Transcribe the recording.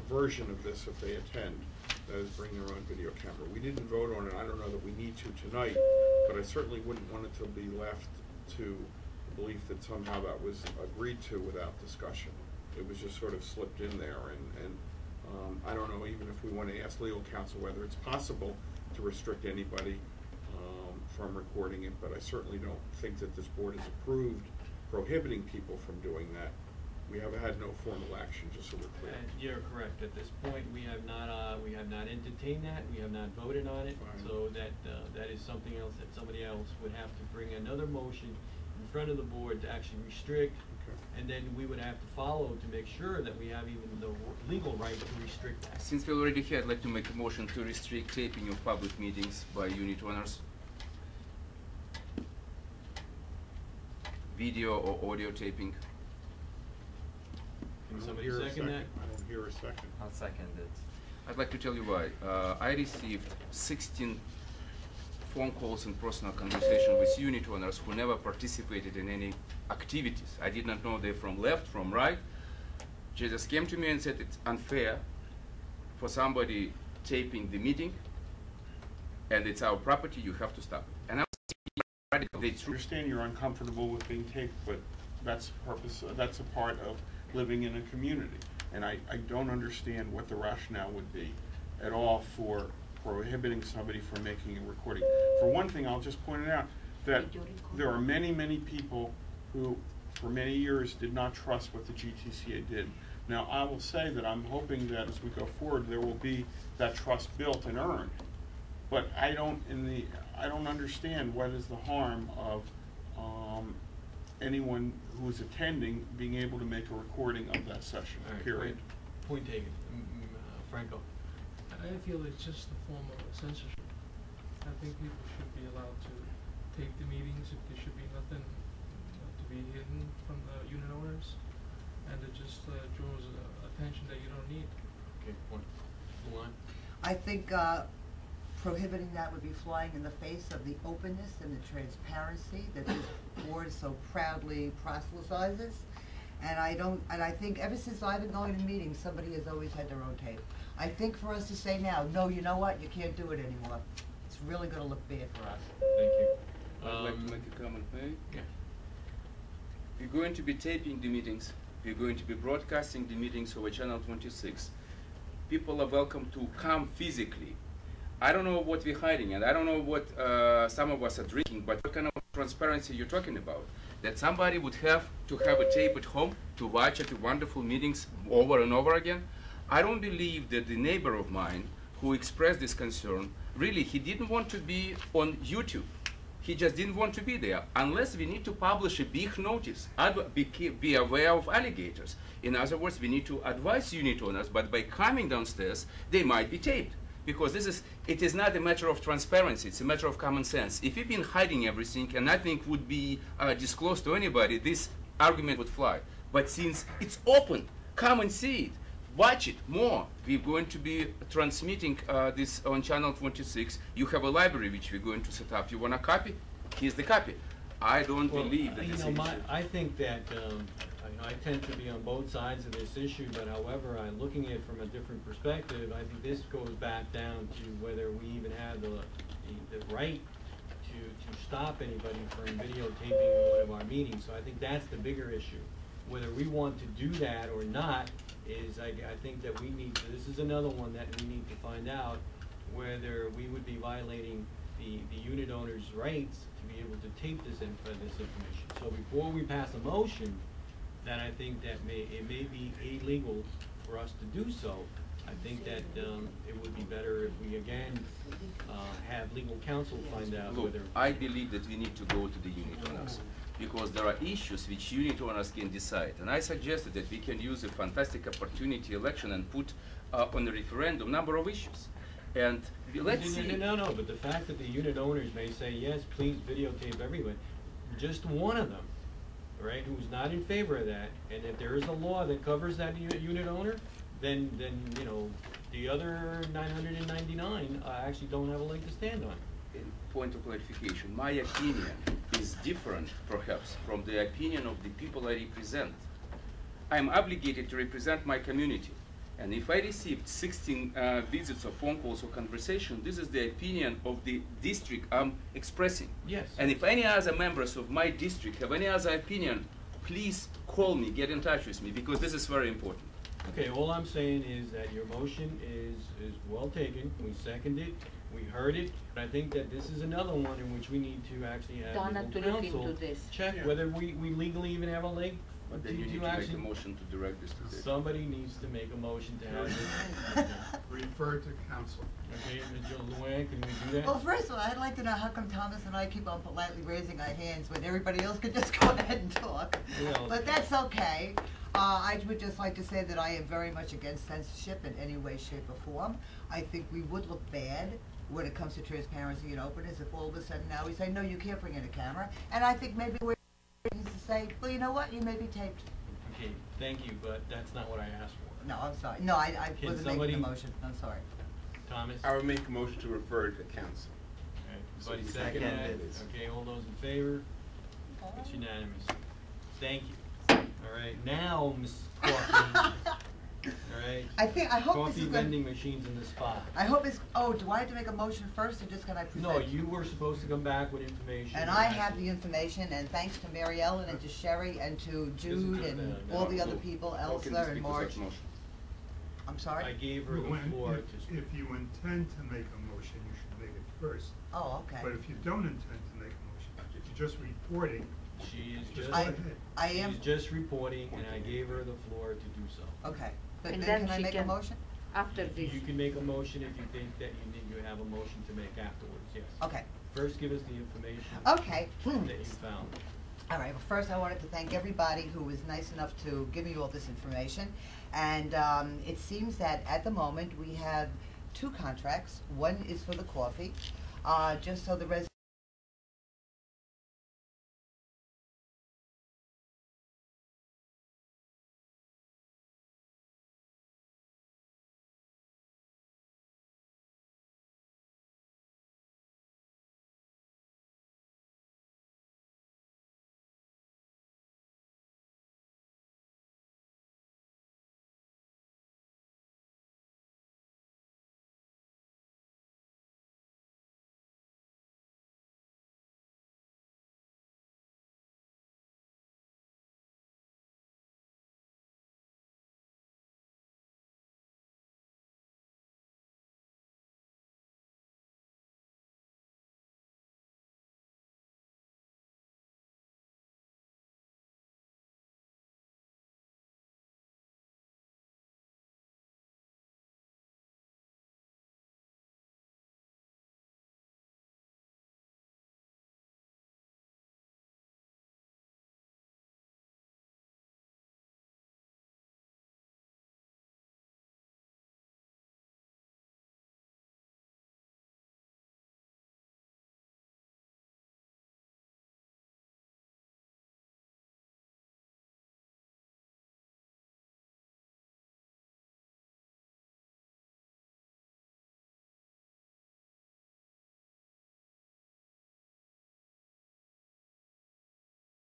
version of this if they attend, that is bring their own video camera. We didn't vote on it. I don't know that we need to tonight, but I certainly wouldn't want it to be left to the belief that somehow that was agreed to without discussion. It was just sort of slipped in there, and I don't know even if we want to ask legal counsel whether it's possible to restrict anybody from recording it, but I certainly don't think that this board has approved prohibiting people from doing that. We have had no formal action, just so we're clear. You're correct. At this point, we have not entertained that. We have not voted on it. Fine. So that is something else that somebody else would have to bring another motion in front of the board to actually restrict. Okay. And then we would have to follow to make sure that we have even the legal right to restrict that. Since we already here, I'd like to make a motion to restrict taping of public meetings by unit owners. Video or audio taping. Can I don't somebody hear a second that? I don't hear a second. I'll second it. I'd like to tell you why. I received 16 phone calls and personal conversation with unit owners who never participated in any activities. I did not know they're from left, from right. They just came to me and said it's unfair for somebody taping the meeting, and it's our property, you have to stop it. And I understand you're uncomfortable with being taped, but that's a part of living in a community. And I don't understand what the rationale would be at all for prohibiting somebody from making a recording. For one thing, I'll just point it out that there are many, many people who for many years did not trust what the GTCA did. Now, I will say that I'm hoping that as we go forward, there will be that trust built and earned. But I don't understand what is the harm of anyone who is attending being able to make a recording of that session, period. Point taken. Franco. I feel it's just a form of censorship. I think people should be allowed to tape the meetings if there should be nothing to be hidden from the unit owners, and it just draws attention that you don't need. Okay, point. Luan? I think prohibiting that would be flying in the face of the openness and the transparency that this board so proudly proselytizes. And I think ever since I've been going to meetings, somebody has always had their own tape. I think for us to say now, no, you know what, you can't do it anymore, it's really going to look bad for us. Thank you. I'd like to make a comment, may? Yeah. We're going to be taping the meetings. We're going to be broadcasting the meetings over Channel 26. People are welcome to come physically. I don't know what we're hiding, and I don't know what some of us are drinking, but what kind of transparency you're talking about? That somebody would have to have a tape at home to watch at the wonderful meetings over and over again? I don't believe that the neighbor of mine who expressed this concern, really, he didn't want to be on YouTube. He just didn't want to be there, unless we need to publish a big notice, be aware of alligators. In other words, we need to advise unit owners, but by coming downstairs, they might be taped. Because it is not a matter of transparency, it's a matter of common sense. If you've been hiding everything and nothing would be disclosed to anybody, this argument would fly. But since it's open, come and see it, watch it more. We're going to be transmitting this on Channel 26. You have a library which we're going to set up. You want a copy? Here's the copy. I don't believe that I think that I tend to be on both sides of this issue, but however, I'm looking at it from a different perspective. I think this goes back down to whether we even have the right to stop anybody from videotaping one of our meetings. So I think that's the bigger issue. Whether we want to do that or not is, I think that we need to, this is another one that we need to find out whether we would be violating the unit owner's rights to be able to tape this information. So before we pass a motion, that I think that it may be illegal for us to do so. I think that it would be better if we again have legal counsel find out whether. I believe that we need to go to the unit owners because there are issues which unit owners can decide, and I suggested that we can use a fantastic opportunity election and put on the referendum number of issues. And let's see. No, but the fact that the unit owners may say yes, please videotape everyone, just one of them, right, who's not in favor of that, and if there is a law that covers that unit owner, then you know the other 999 actually don't have a leg to stand on. In point of clarification, my opinion is different, perhaps, from the opinion of the people I represent. I'm obligated to represent my community. And if I received 16 visits or phone calls or conversation, this is the opinion of the district I'm expressing. Yes. And if any other members of my district have any other opinion, please call me, get in touch with me, because this is very important. Okay, all I'm saying is that your motion is well taken, we seconded it, we heard it, but I think that this is another one in which we need to actually have Donna, legal to look counsel into this. check Yeah. whether we legally even have a link. But then you need to make a motion to direct this to the... Somebody needs to make a motion to have this. Refer to council. Okay, Mr. Luann, can we do that? Well, first of all, I'd like to know how come Thomas and I keep on politely raising our hands when everybody else could just go ahead and talk. Well- But that's okay. I would just like to say that I am very much against censorship in any way, shape, or form. I think we would look bad when it comes to transparency and openness if all of a sudden now we say, no, you can't bring in a camera. And I think maybe we're needs to say, well, you know what, you may be taped. Okay, thank you, but that's not what I asked for. No, I'm sorry. No, I Can wasn't making somebody- the motion. I'm sorry. Thomas? I would make a motion to refer to council. Okay, Somebody So second that? seconded. Okay, all those in favor? It's unanimous. Thank you. All right, now, Ms. Coffee, all right? I hope this Coffee is vending machines in the spa. I hope it's, oh, do I have to make a motion first, or just can I present? No, you were supposed to come back with information. And I have the information, and thanks to Mary Ellen and to Sherry and to Jude and all the other people, Elsa and Marge. I'm I sorry? gave her the When- floor if- to. If you intend to make a motion, you should make it first. Oh, okay. But if you don't intend to make a motion, if you're just reporting, She is just just, go ahead. I am, she's just reporting, and I gave her the floor to do so. okay. But And then then can I she make a can- motion? After this. You can make a motion if you think that you have a motion to make afterwards, yes. Okay. First, give us the information Okay. that you found. All right, well, first I wanted to thank everybody who was nice enough to give me all this information. And it seems that at the moment, we have 2 contracts. One is for the coffee, just so the residents